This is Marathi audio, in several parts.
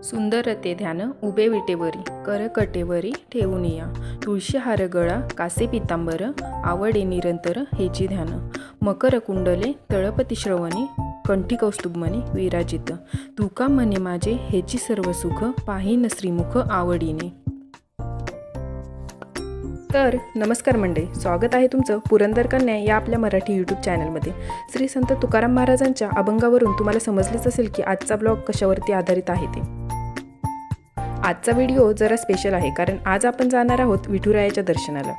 सुंदर ते ध्यान उभे विटेवरी कर कटेवरी ठेवून या तुळशी हार गळा कासे पितांबर आवडे निरंतर हेची ध्यान मकर कुंडले तळपती श्रवणी कंठी कौस्तुभमणी विराजित तुका म्हणे माझे हेची सर्व सुख पाहीन श्रीमुख आवडीने। तर नमस्कार मंडळी, स्वागत आहे तुमचं पुरंदर कन्या या आपल्या मराठी यूट्यूब चॅनलमध्ये। श्री संत तुकाराम महाराजांच्या अभंगावरून तुम्हाला समजलेच असेल की आजचा ब्लॉग कशावरती आधारित आहे ते। आजचा व्हिडिओ जरा स्पेशल आहे कारण आज आपण जाणार आहोत विठुरायाच्या दर्शनाला,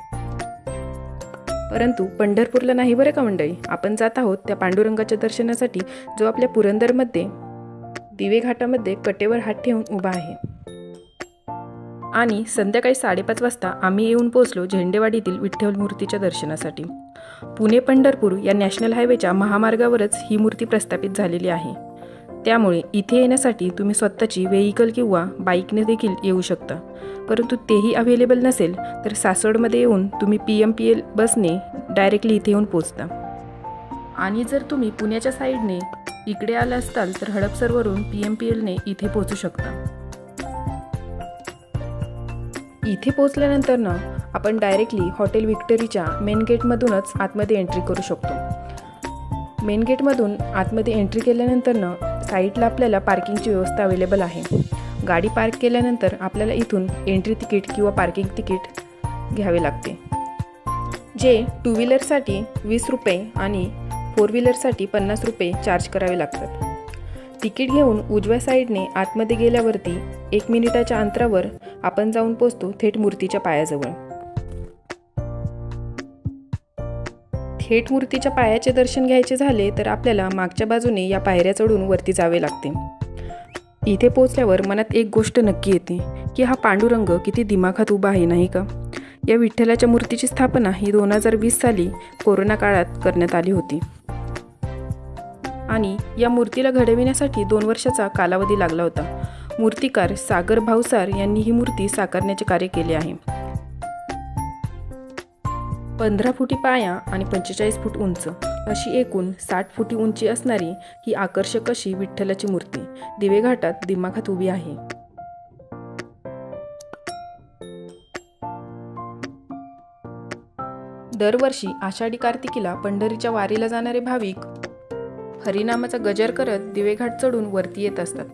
परंतु पंढरपूरला नाही बरं का मंडळी। आपण जात आहोत त्या पांडुरंगाच्या दर्शनासाठी जो आपल्या पुरंदरमध्ये दिवे घाटामध्ये कटेवर हात ठेवून उभा आहे। आणि संध्याकाळी 5:30 वाजता आम्ही येऊन पोहोचलो झेंडेवाडीतील विठ्ठल मूर्तीच्या दर्शनासाठी। पुणे पंढरपूर या नॅशनल हायवेच्या महामार्गावरच ही मूर्ती प्रस्थापित झालेली आहे, त्यामुळे इथे येण्यासाठी तुम्ही स्वतःची व्हेइकल किंवा बाईकने देखील येऊ शकता। परंतु तेही अवेलेबल नसेल तर सासवडमध्ये येऊन तुम्ही PMPL बसने डायरेक्टली इथे येऊन पोहोचता। आणि जर तुम्ही पुण्याच्या साईडने इकडे आला असाल तर हडपसरवरून PMPLने इथे पोहोचू शकता। इथे पोहोचल्यानंतर ना आपण डायरेक्टली हॉटेल विक्टरीच्या मेन गेटमधूनच आतमध्ये एंट्री करू शकतो। मेन गेटमधून आतमध्ये एंट्री केल्यानंतर ना साईडला आपल्याला पार्किंगची व्यवस्था अवेलेबल आहे। गाडी पार्क केल्यानंतर आपल्याला इथून एंट्री तिकीट किंवा पार्किंग तिकीट घ्यावे लागते, जे 2 व्हीलरसाठी 20 रुपये आणि 4 व्हीलरसाठी 50 रुपये चार्ज करावे लागतात। तिकीट घेऊन उजव्या साईडने आतमध्ये गेल्यावरती 1 मिनिटाच्या अंतरावर आपण जाऊन पोहोचतो थेट मूर्तीच्या पायाजवळ। थेट मूर्तीच्या पायाचे दर्शन घ्यायचे झाले तर आपल्याला मागच्या बाजूने या पायऱ्या चढून वरती जावे लागते। इथे पोहोचल्यावर मनात एक गोष्ट नक्की येते की हा पांडुरंग किती दिमाखात उभा आहे नाही का। या विठ्ठलाच्या मूर्तीची स्थापना ही 2020 साली कोरोना काळात करण्यात आली होती आणि या मूर्तीला घडविण्यासाठी 2 वर्षाचा कालावधी लागला होता। मूर्तिकार सागर भावसार यांनी ही मूर्ती साकारण्याचे कार्य केले आहे। 15 फुटी पाया आणि 45 फूट उंच अशी एकूण 60 फुटी उंची असणारी ही आकर्षक अशी विठ्ठलाची मूर्ती दिवे घाटात दिमाखात उभी आहे। दरवर्षी आषाढी कार्तिकीला पंढरीच्या वारीला जाणारे भाविक हरिनामाचा गजर करत दिवेघाट चढून वरती येत असतात।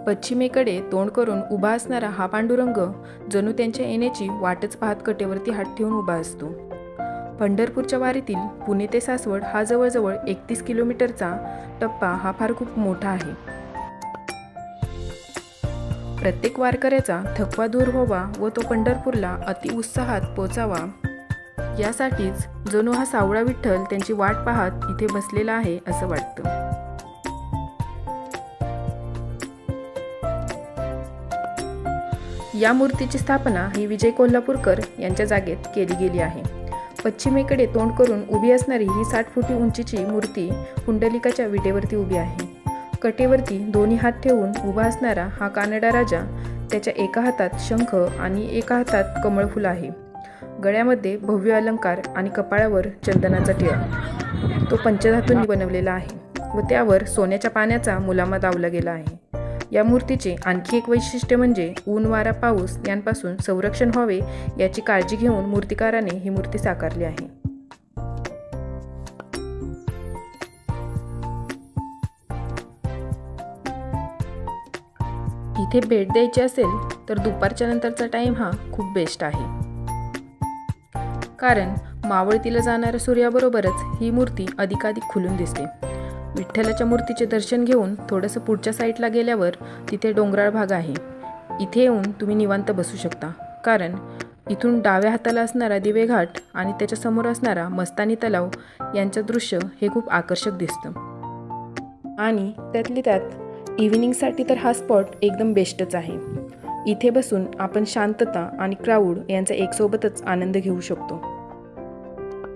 पश्चिमेकडे तोंड करून उभा असणारा हा पांडुरंग जणू त्यांच्या येण्याची वाटच पाहत कटेवरती हात ठेवून उभा असतो। पंढरपूरच्या वारीतील पुणे ते सासवड हा जवळजवळ 31 किलोमीटरचा टप्पा हा फार खूप मोठा आहे। प्रत्येक वारकऱ्याचा थकवा दूर व्हावा व तो पंढरपूरला अतिउत्साहात पोचावा यासाठीच जणू हा सावळा विठ्ठल त्यांची वाट पाहत इथे बसलेला आहे असं वाटतं। या मूर्तीची स्थापना ही विजय कोल्हापूरकर यांच्या जागेत केली गेली आहे। पश्चिमेकडे तोंड करून उभी असणारी ही 60 फुटी उंचीची मूर्ती पुंडलिकाच्या विटेवरती उभी आहे। कटेवरती दोन्ही हात ठेवून उभा असणारा हा कानडा राजा, त्याच्या एका हातात शंख आणि एका हातात कमळफुल आहे। गळ्यामध्ये भव्य अलंकार आणि कपाळावर चंदनाचा टिळा तो पंचधातूंनी बनवलेला आहे व त्यावर सोन्याच्या पाण्याचा मुलामा दावला गेला आहे। या मूर्तीचे आणखी एक वैशिष्ट्य म्हणजे ऊन वारा पाऊस यांपासून संरक्षण व्हावे याची काळजी घेऊन मूर्तिकाराने ही मूर्ती साकारली आहे। इथे भेट द्यायची असेल तर दुपारच्या नंतरचा टाइम हा खूप बेस्ट आहे, कारण मावळतीला जाणाऱ्या सूर्याबरोबरच ही मूर्ती अधिकाधिक खुलून दिसते। विठ्ठलाच्या मूर्तीचे दर्शन घेऊन थोडंसं पुढच्या साईडला गेल्यावर तिथे डोंगराळ भाग आहे। इथे येऊन तुम्ही निवांत बसू शकता, कारण इथून डाव्या हाताला असणारा दिवेघाट आणि त्याच्या समोर असणारा मस्तानी तलाव यांचं दृश्य हे खूप आकर्षक दिसतं। आणि त्यातली त्यात इव्हिनिंगसाठी तर हा स्पॉट एकदम बेस्टच आहे। इथे बसून आपण शांतता आणि क्राऊड यांचा एकसोबतच आनंद घेऊ शकतो,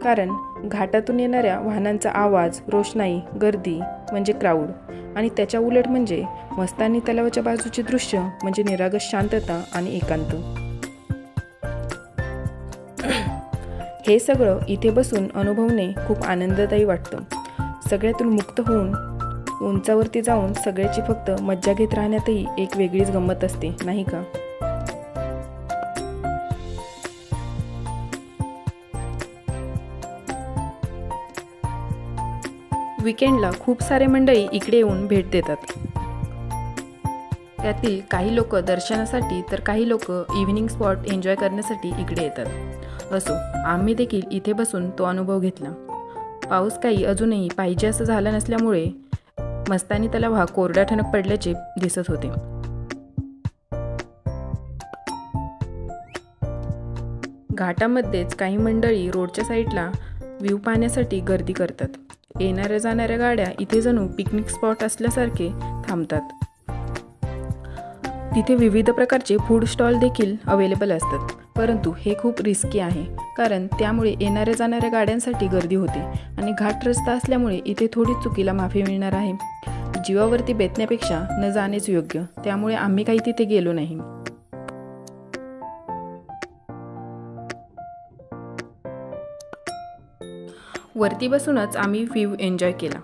कारण घाटातून येणाऱ्या वाहनांचा आवाज, रोषणाई, गर्दी म्हणजे क्राऊड आणि त्याच्या उलट म्हणजे मस्तानी तलावाच्या बाजूचे दृश्य म्हणजे निरागस शांतता आणि एकांत। हे सगळं इथे बसून अनुभवणे खूप आनंददायी वाटतं। सगळ्यातून मुक्त होऊन उंचावरती जाऊन सगळ्याची फक्त मज्जा घेत राहण्यातही एक वेगळीच गंमत असते, नाही का? वीकेंडला खूप सारे मंडळी इकडे येऊन भेट देतात. त्यातील काही लोक दर्शनासाठी तर काही लोक इव्हिनिंग स्पॉट एन्जॉय करण्यासाठी इकडे येतात. असो, आम्ही देखील इथे बसून तो अनुभव घेतला. पाऊस काही अजूनही पाहिजे असं झाला नसल्यामुळे मस्तानी तलाव हा कोरडा ठणक पडल्याचे दिसत होते. घाटामध्येच काही मंडळी रोडच्या साईडला व्ह्यू पाहण्यासाठी गर्दी करतात. येणाऱ्या जाणाऱ्या गाड्या इथे जणू पिकनिक स्पॉट असल्यासारखे थांबतात. तिथे विविध प्रकारचे फूड स्टॉल देखील अवेलेबल असतात, परंतु हे खूप रिस्की आहे, कारण त्यामुळे येणाऱ्या जाणाऱ्या गाड्यांसाठी गर्दी होते आणि घाट रस्ता असल्यामुळे इथे थोडी चुकीला माफी मिळणार आहे. जीवावरती बेतण्यापेक्षा न जाणेच योग्य, त्यामुळे आम्ही काही तिथे गेलो नाही. वरती बसूनच आम्ही व्ह्यू एन्जॉय केला.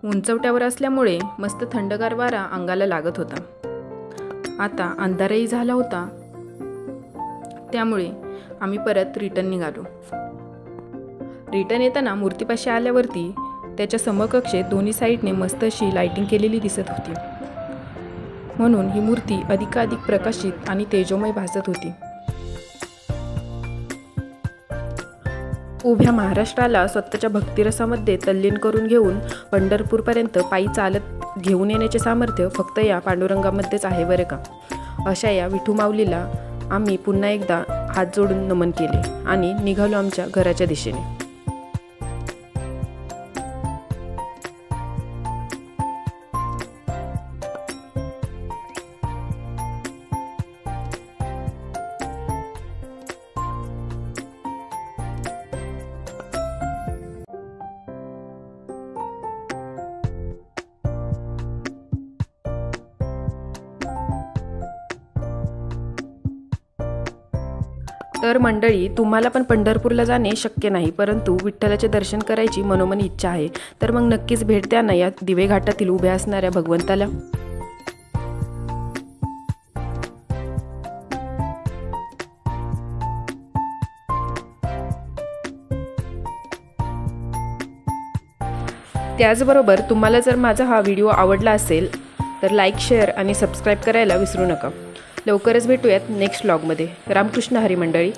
उंचवट्यावर असल्यामुळे मस्त थंडगार वारा अंगाला लागत होता. आता अंधारही झाला होता, त्यामुळे आम्ही परत रिटर्न निघालो. रिटर्न येताना मूर्तीपाशी आल्यावरती त्याच्या समकक्षेत दोन्ही साईडने मस्त अशी लाईटिंग केलेली दिसत होती, म्हणून ही मूर्ती अधिकाधिक प्रकाशित आणि तेजोमय भासत होती. उभ्या महाराष्ट्राला स्वतःच्या भक्तिरसामध्ये तल्लीन करून घेऊन पंढरपूरपर्यंत पायी चालत घेऊन येण्याचे सामर्थ्य फक्त या पांडुरंगामध्येच आहे बरं का. अशा या विठू माऊलीला आम्ही पुन्हा एकदा हात जोडून नमन केले आणि निघालो आमच्या घराच्या दिशेने. तर मंडळी, तुम्हाला पण पंढरपूरला जाणे शक्य नाही, परंतु विठ्ठलाचे दर्शन करायची मनोमन इच्छा आहे, तर मग नक्कीच भेट द्या ना या दिवे घाटातील उभ्या असणाऱ्या भगवंताला. त्याचबरोबर तुम्हाला जर माझा हा व्हिडिओ आवडला असेल तर लाईक, शेअर आणि सबस्क्राईब करायला विसरू नका. लवकरच भेटूयात नेक्स्ट व्लॉगमध्ये. रामकृष्ण हरी मंडळी.